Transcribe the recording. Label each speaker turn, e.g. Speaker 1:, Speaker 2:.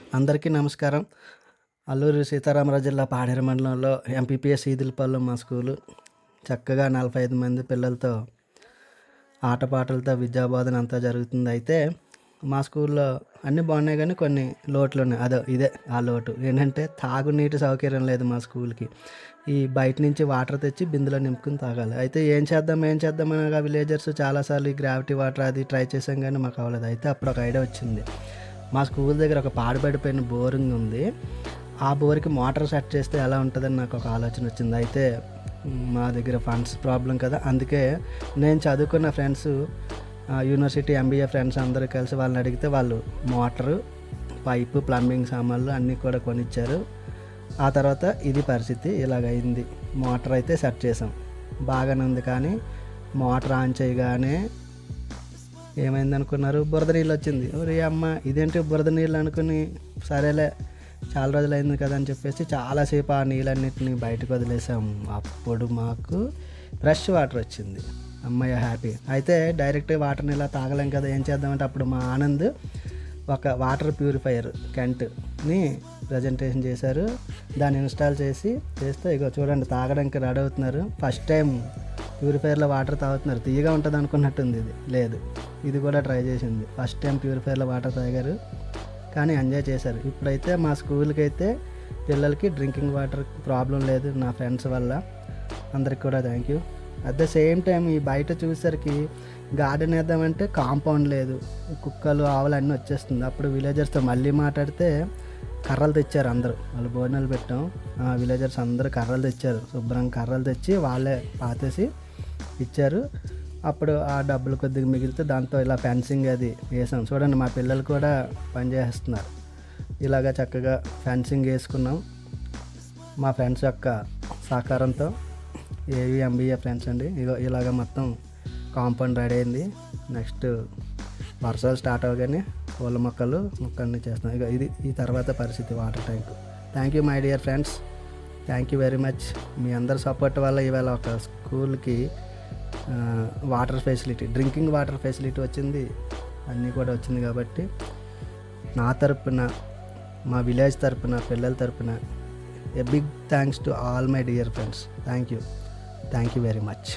Speaker 1: అందరికీ నమస్కారం. అల్లూరి సీతారామరాజు జిల్లా పాడేరు మండలంలో ఎంపీపీఎస్ ఈదులపాలెం మా స్కూలు. చక్కగా 45 మంది పిల్లలతో ఆటపాటలతో విద్యాబోధన అంతా జరుగుతుంది. అయితే మా స్కూల్లో అన్నీ బాగున్నాయి కానీ కొన్ని లోట్లున్నాయి. ఇదే ఆ లోటు. ఏంటంటే తాగునీటి సౌకర్యం లేదు మా స్కూల్‌కి. ఈ బయట నుంచి వాటర్ తెచ్చి బిందెలో నింపుకొని తాగాలి. అయితే ఏం చేద్దాం అనగా విలేజర్స్ చాలాసార్లు ఈ గ్రావిటీ వాటర్ అది ట్రై చేసాం కానీ మాకు అవ్వలేదు. అయితే అప్పుడు ఒక ఐడియా వచ్చింది. మా స్కూల్ దగ్గర ఒక పాడుబడిపోయిన బోరింగ్ ఉంది. ఆ బోర్‌కి మోటార్ సెట్ చేస్తే ఎలా ఉంటదని నాకు ఒక ఆలోచన వచ్చింది. అయితే మా దగ్గర ఫండ్స్ ప్రాబ్లం కదా! అందుకే నేను చదువుకున్న ఫ్రెండ్స్ యూనివర్సిటీ ఎంబీఏ ఫ్రెండ్స్ అందరూ కలిసి వాళ్ళని అడిగితే వాళ్ళు మోటరు, పైపు, ప్లంబింగ్ సామాన్లు అన్నీ కూడా కొనిచ్చారు. ఆ తర్వాత ఇది పరిస్థితి ఇలాగయింది. మోటార్ అయితే సెట్ చేసాం. బాగానే ఉంది కానీ మోటార్ ఆన్ చేయగానే ఏమైందనుకున్నారు? బురద నీళ్ళొచ్చింది. ఓరి అమ్మ! ఇదేంటి బురద నీళ్ళు అనుకుని సరేలే చాలా రోజులైంది కదా అని చెప్పేసి చాలాసేపు ఆ నీళ్ళన్నిటిని బయటకు వదిలేసాము. అప్పుడు మాకు ఫ్రెష్ వాటర్ వచ్చింది. హమ్మయ్య! హ్యాపీ. అయితే డైరెక్ట్‌గా వాటర్‌ని ఇలా తాగలేం కదా! ఏం చేద్దామంటే అప్పుడు మా ఆనంద్ ఒక వాటర్ ప్యూరిఫైయర్ కెంట్‌ని ప్రజెంటేషన్ చేశారు. దాన్ని ఇన్‌స్టాల్ చేస్తే ఇగో చూడండి తాగడానికి రెడీ అవుతున్నారు. ఫస్ట్ టైం ప్యూరిఫైయర్‌లో వాటర్ తాగుతున్నారు. తియ్యగా ఉంటది అనుకున్నట్టుంది ఇది. లేదు. ఇది కూడా ట్రై చేసింది. ఫస్ట్ టైం ప్యూరిఫైయర్‌లో వాటర్ తాగారు. కానీ ఎంజాయ్ చేశారు. ఇప్పుడైతే మా స్కూల్‌కైతే పిల్లలకి డ్రింకింగ్ వాటర్ ప్రాబ్లం లేదు నా ఫ్రెండ్స్ వల్ల. అందరికి కూడా thank you. At the same time ఈ బయట చూసేసరికి గార్డెన్ వేద్దామంటే కాంపౌండ్ లేదు. కుక్కలు, ఆవులు అన్నీ వచ్చేస్తుంది. అప్పుడు విలేజర్స్‌తో మళ్ళీ మాట్లాడితే కర్రలు తెచ్చారు అందరూ. వాళ్ళు భోజనాలు పెట్టాం. విలేజర్స్ అందరూ కర్రలు తెచ్చారు. శుభ్రంగా కర్రలు తెచ్చి వాళ్ళే పాతేసి ఇచ్చారు. అప్పుడు ఆ డబ్బులు కొద్దిగా మిగిలితే దాంతో ఇలా ఫెన్సింగ్ అది వేసాం. చూడండి మా పిల్లలు కూడా పని చేస్తున్నారు. ఇలాగ చక్కగా ఫెన్సింగ్ వేసుకున్నాం. మా ఫ్రెండ్స్ యొక్క సహకారంతో ఏవి ఎంబీఏ ఫ్రెండ్స్ అండి. ఇలాగ మొత్తం కాంపౌండ్ రెడీ అయింది. నెక్స్ట్ వర్షాలు స్టార్ట్ అవ్వగానే పూల మొక్కల్ని చేస్తున్నాం. ఈ తర్వాత పరిస్థితి water tank. Thank you my dear friends. Thank you very much. మీ అందరి సపోర్ట్ వల్ల ఇవాళ ఒక స్కూల్కి water facility, drinking water facility వచ్చింది. అన్నీ కూడా వచ్చింది కాబట్టి నా తరపున, మా విలేజ్ తరపున, పిల్లల తరపున a big thanks to all my dear friends. Thank you very much.